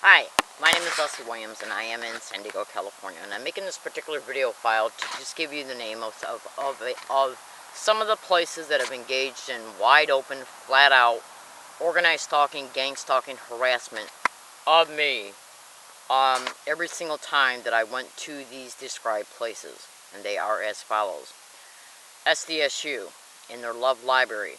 Hi, my name is Leslie Williams and I am in San Diego, California, and I'm making this particular video file to just give you the name of some of the places that have engaged in wide open, flat out, organized stalking, gang stalking, harassment of me every single time that I went to these described places, and they are as follows. SDSU, in their Love Library,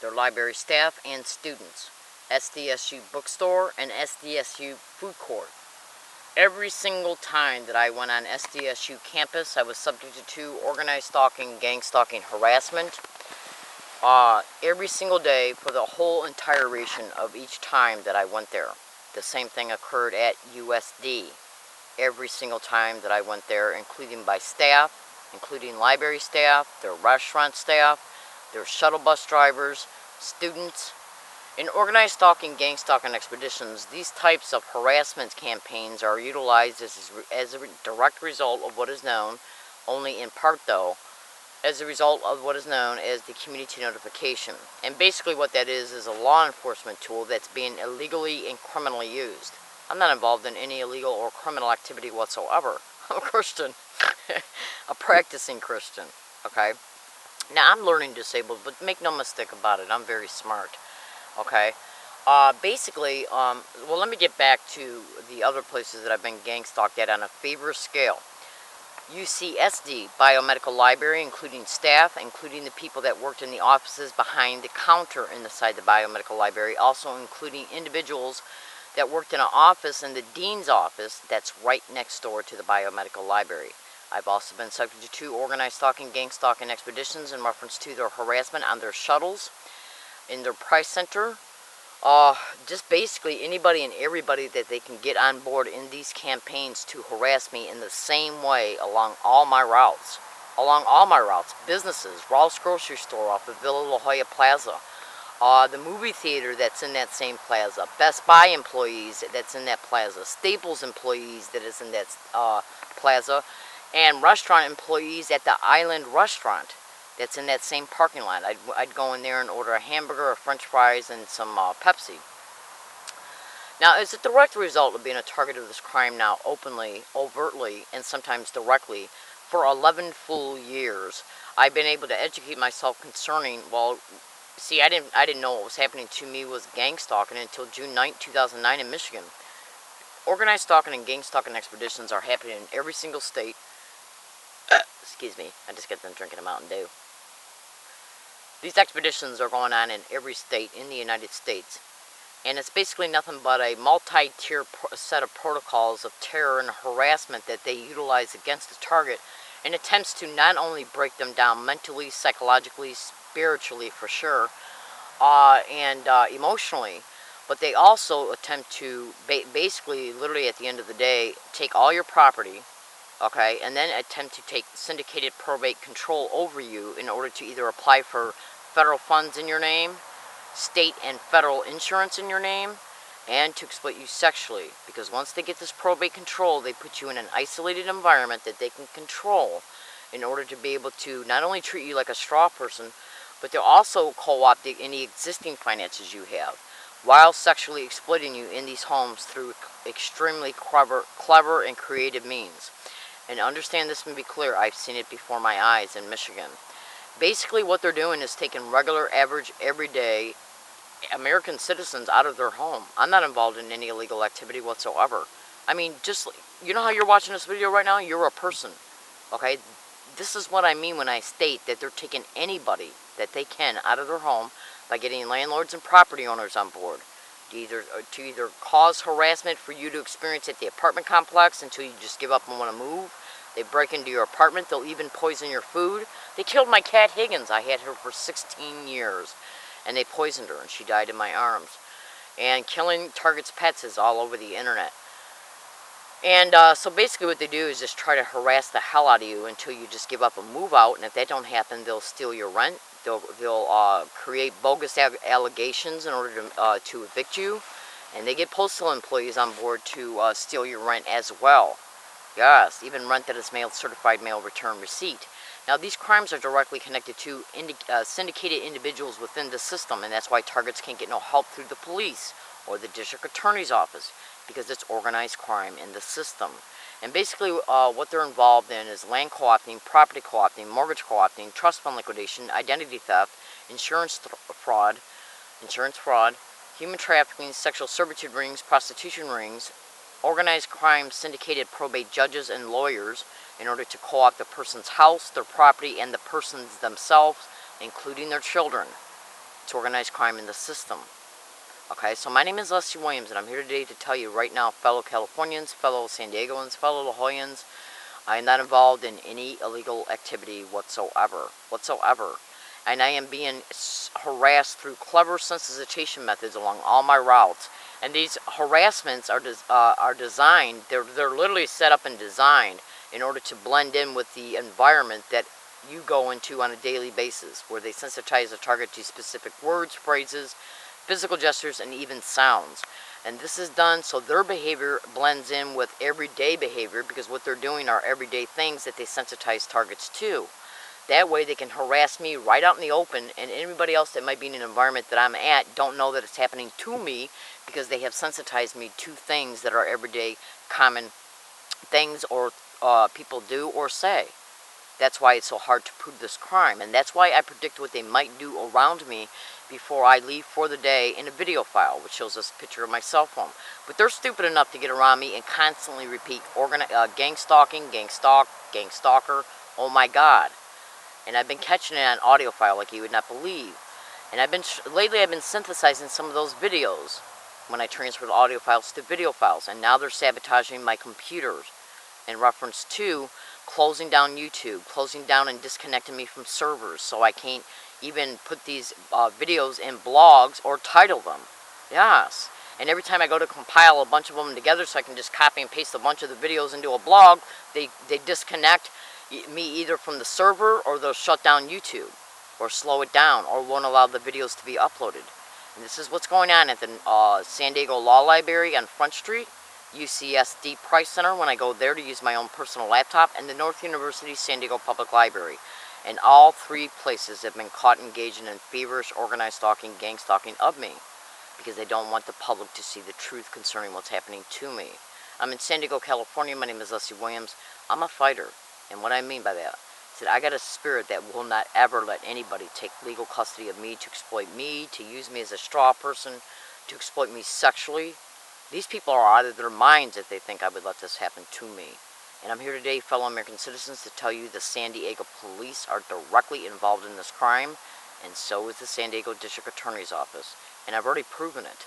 their library staff and students. SDSU bookstore and SDSU food court. Every single time that I went on SDSU campus, I was subjected to organized stalking, gang stalking, harassment. Every single day for the whole entire duration of each time that I went there. The same thing occurred at USD. Every single time that I went there, including by staff, including library staff, their restaurant staff, their shuttle bus drivers, students. In organized stalking, gang stalking expeditions, these types of harassment campaigns are utilized as a direct result of what is known, only in part though, as a result of what is known as the community notification. And basically what that is a law enforcement tool that's being illegally and criminally used. I'm not involved in any illegal or criminal activity whatsoever. I'm a Christian, a practicing Christian, okay? Now I'm learning disabled, but make no mistake about it, I'm very smart. Okay, basically, well, let me get back to the other places that I've been gang stalked at on a favor scale. UCSD, Biomedical Library, including staff, including the people that worked in the offices behind the counter inside the Biomedical Library, also including individuals that worked in an office in the dean's office that's right next door to the Biomedical Library. I've also been subject to organized stalking, gang stalking expeditions in reference to their harassment on their shuttles, in their price center, just basically anybody and everybody that they can get on board in these campaigns to harass me in the same way along all my routes. Businesses, Ross Grocery Store off of Villa La Jolla Plaza, the movie theater that's in that same plaza, Best Buy employees that's in that plaza, Staples employees that is in that plaza, and restaurant employees at the Island Restaurant that's in that same parking lot. I'd go in there and order a hamburger, a french fries, and some Pepsi. Now, as a direct result of being a target of this crime now openly, overtly, and sometimes directly, for 11 full years, I've been able to educate myself concerning, well, see, I didn't know what was happening to me was gang stalking until June 9, 2009 in Michigan. Organized stalking and gang stalking expeditions are happening in every single state. Excuse me, I just got done drinking a Mountain Dew. These expeditions are going on in every state in the United States. And it's basically nothing but a multi-tier set of protocols of terror and harassment that they utilize against the target in attempts to not only break them down mentally, psychologically, spiritually for sure, and emotionally, but they also attempt to basically, literally at the end of the day, take all your property, okay, and then attempt to take syndicated probate control over you in order to either apply for federal funds in your name, state and federal insurance in your name, and to exploit you sexually. Because once they get this probate control, they put you in an isolated environment that they can control in order to be able to not only treat you like a straw person, but they'll also co-opt any existing finances you have, while sexually exploiting you in these homes through extremely clever and creative means. And understand this and be clear, I've seen it before my eyes in Michigan. Basically what they're doing is taking regular, average, everyday American citizens out of their home. I'm not involved in any illegal activity whatsoever. I mean, just, you know how you're watching this video right now? You're a person, okay? This is what I mean when I state that they're taking anybody that they can out of their home by getting landlords and property owners on board to either cause harassment for you to experience at the apartment complex until you just give up and want to move. They break into your apartment. They'll even poison your food. They killed my cat Higgins. I had her for 16 years, and they poisoned her, and she died in my arms. And killing targets' pets is all over the internet. And so basically what they do is just try to harass the hell out of you until you just give up and move out. And if that don't happen, they'll steal your rent. They'll create bogus allegations in order to evict you. And they get postal employees on board to steal your rent as well. Yes, even rent that is mailed certified mail return receipt. Now, these crimes are directly connected to syndicated individuals within the system, and that's why targets can't get no help through the police or the district attorney's office, because it's organized crime in the system. And basically what they're involved in is land co-opting, property co-opting, mortgage co-opting, trust fund liquidation, identity theft, insurance fraud, human trafficking, sexual servitude rings, prostitution rings, organized crime, syndicated probate judges and lawyers in order to co-opt the person's house, their property, and the persons themselves, including their children. It's organized crime in the system. Okay, so my name is Leslie Williams, and I'm here today to tell you right now, fellow Californians, fellow San Diegoans, fellow La Jollans, I am not involved in any illegal activity whatsoever. And I am being harassed through clever sensitization methods along all my routes. And these harassments are designed, they're literally set up and designed in order to blend in with the environment that you go into on a daily basis, where they sensitize the target to specific words, phrases, physical gestures, and even sounds. And this is done so their behavior blends in with everyday behavior, because what they're doing are everyday things that they sensitize targets to. That way they can harass me right out in the open, and anybody else that might be in an environment that I'm at don't know that it's happening to me, because they have sensitized me to things that are everyday common things or people do or say. That's why it's so hard to prove this crime, and that's why I predict what they might do around me before I leave for the day in a video file, which shows this picture of my cell phone. But they're stupid enough to get around me and constantly repeat gang stalking, gang stalk, gang stalker, oh my God. And I've been catching it on audio file like you would not believe. And lately I've been synthesizing some of those videos when I transfer the audio files to video files, and now they're sabotaging my computers in reference to closing down YouTube, closing down and disconnecting me from servers, so I can't even put these videos in blogs or title them. Yes. And every time I go to compile a bunch of them together so I can just copy and paste a bunch of the videos into a blog, they disconnect me either from the server, or they'll shut down YouTube or slow it down, or won't allow the videos to be uploaded. And this is what's going on at the San Diego Law Library on Front Street, UCSD Price Center when I go there to use my own personal laptop, and the North University San Diego Public Library. And all three places have been caught engaging in feverish organized stalking, gang stalking of me, because they don't want the public to see the truth concerning what's happening to me. I'm in San Diego, California. My name is Leslie Williams. I'm a fighter, and what I mean by that is that I got a spirit that will not ever let anybody take legal custody of me, to exploit me, to use me as a straw person, to exploit me sexually. These people are out of their minds if they think I would let this happen to me. And I'm here today, fellow American citizens, to tell you the San Diego police are directly involved in this crime, and so is the San Diego District Attorney's Office. And I've already proven it.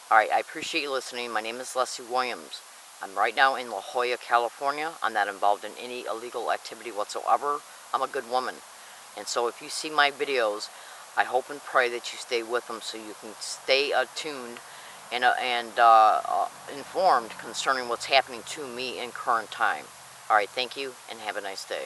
Alright, I appreciate you listening. My name is Leslie Williams. I'm right now in La Jolla, California. I'm not involved in any illegal activity whatsoever. I'm a good woman. And so if you see my videos, I hope and pray that you stay with them so you can stay attuned and informed concerning what's happening to me in current time. Alright, thank you, and have a nice day.